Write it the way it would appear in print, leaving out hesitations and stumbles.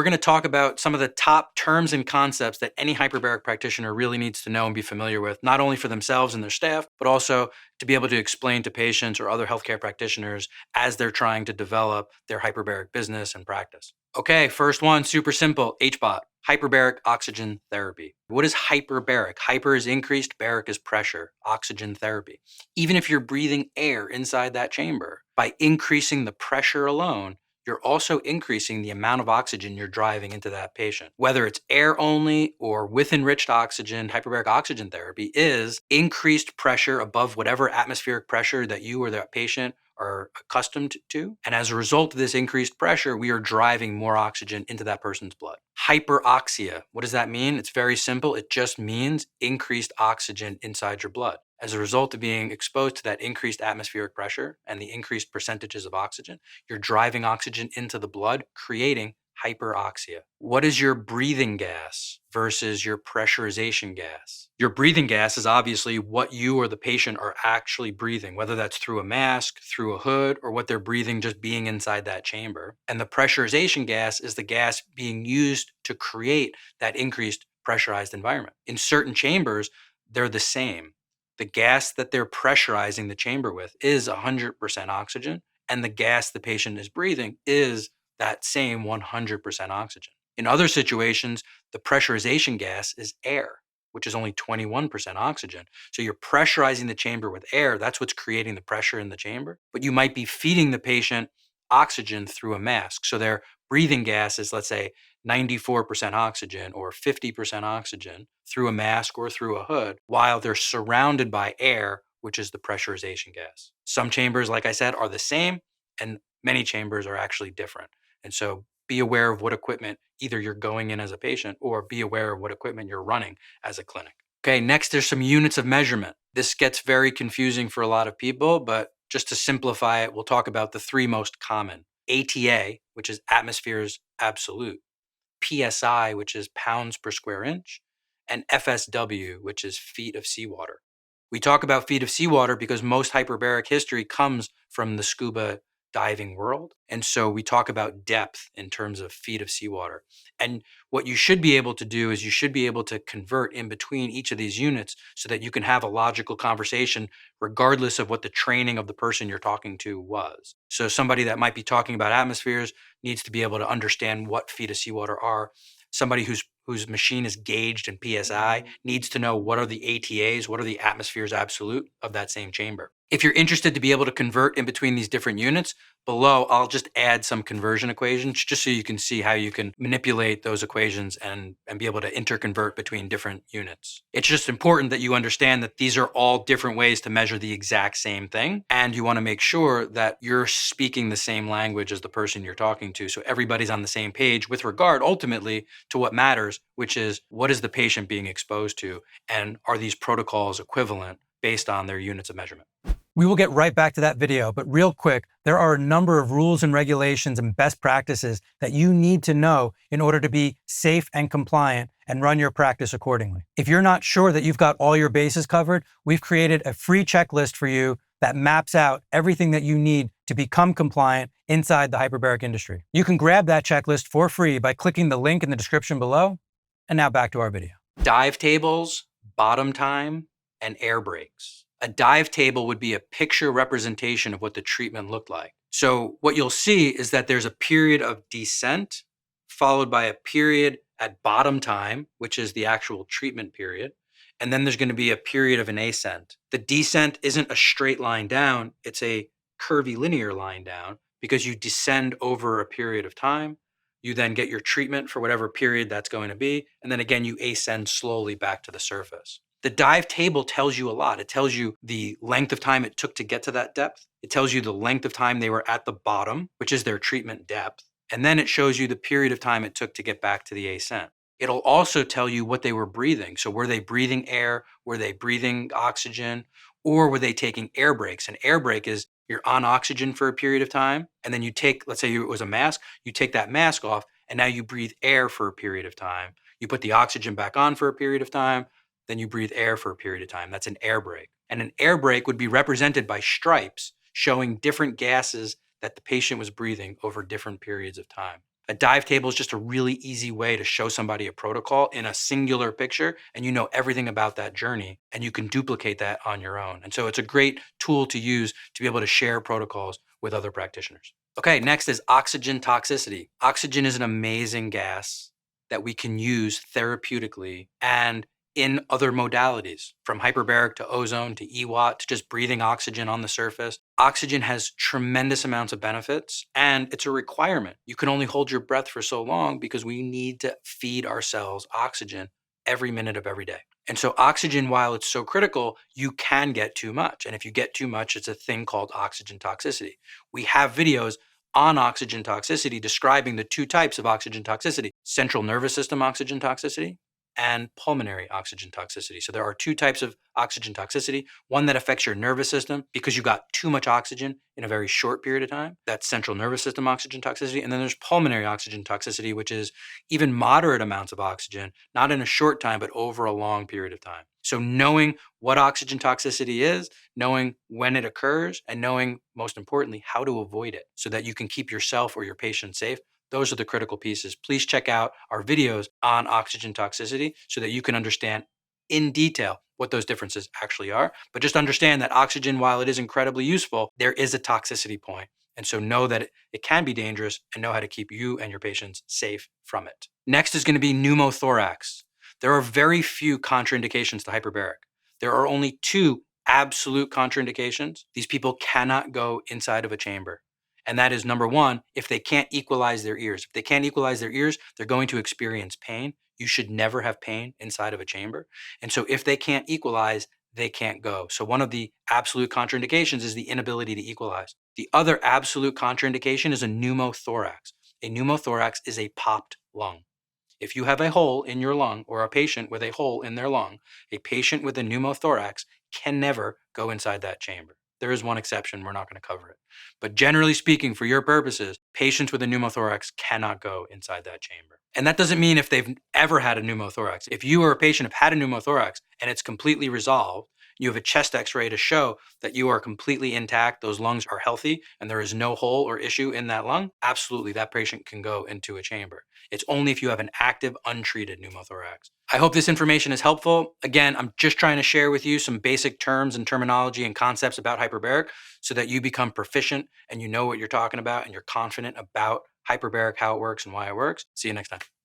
we're going to talk about some of the top terms and concepts that any hyperbaric practitioner really needs to know and be familiar with, not only for themselves and their staff, but also to be able to explain to patients or other healthcare practitioners as they're trying to develop their hyperbaric business and practice. Okay, first one, super simple, HBOT, hyperbaric oxygen therapy. What is hyperbaric? Hyper is increased, baric is pressure, oxygen therapy. Even if you're breathing air inside that chamber, by increasing the pressure alone, you're also increasing the amount of oxygen you're driving into that patient. Whether it's air only or with enriched oxygen, hyperbaric oxygen therapy is increased pressure above whatever atmospheric pressure that you or that patient are accustomed to. And as a result of this increased pressure, we are driving more oxygen into that person's blood. Hyperoxia, what does that mean? It's very simple. It just means increased oxygen inside your blood. As a result of being exposed to that increased atmospheric pressure and the increased percentages of oxygen, you're driving oxygen into the blood, creating hyperoxia. What is your breathing gas versus your pressurization gas? Your breathing gas is obviously what you or the patient are actually breathing, whether that's through a mask, through a hood, or what they're breathing just being inside that chamber. And the pressurization gas is the gas being used to create that increased pressurized environment. In certain chambers, they're the same. The gas that they're pressurizing the chamber with is 100% oxygen, and the gas the patient is breathing is that same 100% oxygen. In other situations, the pressurization gas is air, which is only 21% oxygen. So you're pressurizing the chamber with air. That's what's creating the pressure in the chamber. But you might be feeding the patient oxygen through a mask. So their breathing gas is, let's say, 94% oxygen or 50% oxygen through a mask or through a hood, while they're surrounded by air, which is the pressurization gas. Some chambers, like I said, are the same, and many chambers are actually different. And so be aware of what equipment either you're going in as a patient or be aware of what equipment you're running as a clinic. Okay, next there's some units of measurement. This gets very confusing for a lot of people, but just to simplify it, we'll talk about the three most common. ATA, which is atmospheres absolute, PSI, which is pounds per square inch, and FSW, which is feet of seawater. We talk about feet of seawater because most hyperbaric history comes from the scuba diving world. And so we talk about depth in terms of feet of seawater. And what you should be able to do is you should be able to convert in between each of these units so that you can have a logical conversation regardless of what the training of the person you're talking to was. So somebody that might be talking about atmospheres needs to be able to understand what feet of seawater are. Somebody whose machine is gauged in PSI needs to know what are the ATAs, what are the atmospheres absolute of that same chamber. If you're interested to be able to convert in between these different units, below I'll just add some conversion equations just so you can see how you can manipulate those equations and be able to interconvert between different units. It's just important that you understand that these are all different ways to measure the exact same thing, and you want to make sure that you're speaking the same language as the person you're talking to so everybody's on the same page with regard ultimately to what matters, which is what is the patient being exposed to and are these protocols equivalent based on their units of measurement. We will get right back to that video, but real quick, there are a number of rules and regulations and best practices that you need to know in order to be safe and compliant and run your practice accordingly. If you're not sure that you've got all your bases covered, we've created a free checklist for you that maps out everything that you need to become compliant inside the hyperbaric industry. You can grab that checklist for free by clicking the link in the description below. And now back to our video. Dive tables, bottom time, and air breaks. A dive table would be a picture representation of what the treatment looked like. So what you'll see is that there's a period of descent followed by a period at bottom time, which is the actual treatment period. And then there's going to be a period of an ascent. The descent isn't a straight line down. It's a curvy linear line down because you descend over a period of time. You then get your treatment for whatever period that's going to be. And then again, you ascend slowly back to the surface. The dive table tells you a lot. It tells you the length of time it took to get to that depth. It tells you the length of time they were at the bottom, which is their treatment depth. And then it shows you the period of time it took to get back to the ascent. It'll also tell you what they were breathing. So were they breathing air? Were they breathing oxygen? Or were they taking air breaks? An air break is you're on oxygen for a period of time, and then you take, let's say it was a mask, you take that mask off, and now you breathe air for a period of time. You put the oxygen back on for a period of time, then you breathe air for a period of time. That's an air break. And an air break would be represented by stripes showing different gases that the patient was breathing over different periods of time. A dive table is just a really easy way to show somebody a protocol in a singular picture, and you know everything about that journey, and you can duplicate that on your own. And so it's a great tool to use to be able to share protocols with other practitioners. Okay, next is oxygen toxicity. Oxygen is an amazing gas that we can use therapeutically and in other modalities, from hyperbaric to ozone to EWOT to just breathing oxygen on the surface. Oxygen has tremendous amounts of benefits, and it's a requirement. You can only hold your breath for so long because we need to feed our cells oxygen every minute of every day. And so oxygen, while it's so critical, you can get too much. And if you get too much, it's a thing called oxygen toxicity. We have videos on oxygen toxicity describing the two types of oxygen toxicity: central nervous system oxygen toxicity and pulmonary oxygen toxicity. So there are two types of oxygen toxicity: one that affects your nervous system because you got too much oxygen in a very short period of time. That's central nervous system oxygen toxicity. And then there's pulmonary oxygen toxicity, which is even moderate amounts of oxygen, not in a short time, but over a long period of time. So knowing what oxygen toxicity is, knowing when it occurs, and knowing, most importantly, how to avoid it so that you can keep yourself or your patient safe, those are the critical pieces. Please check out our videos on oxygen toxicity so that you can understand in detail what those differences actually are. But just understand that oxygen, while it is incredibly useful, there is a toxicity point. And so know that it can be dangerous, and know how to keep you and your patients safe from it. Next is going to be pneumothorax. There are very few contraindications to hyperbaric. There are only two absolute contraindications. These people cannot go inside of a chamber. And that is, number one, if they can't equalize their ears. If they can't equalize their ears, they're going to experience pain. You should never have pain inside of a chamber. And so if they can't equalize, they can't go. So one of the absolute contraindications is the inability to equalize. The other absolute contraindication is a pneumothorax. A pneumothorax is a popped lung. If you have a hole in your lung, or a patient with a hole in their lung, a patient with a pneumothorax can never go inside that chamber. There is one exception. We're not going to cover it. But generally speaking, for your purposes, patients with a pneumothorax cannot go inside that chamber. And that doesn't mean if they've ever had a pneumothorax. If you or a patient have had a pneumothorax and it's completely resolved, you have a chest x-ray to show that you are completely intact, those lungs are healthy, and there is no hole or issue in that lung, absolutely, that patient can go into a chamber. It's only if you have an active, untreated pneumothorax. I hope this information is helpful. Again, I'm just trying to share with you some basic terms and terminology and concepts about hyperbaric so that you become proficient and you know what you're talking about and you're confident about hyperbaric, how it works and why it works. See you next time.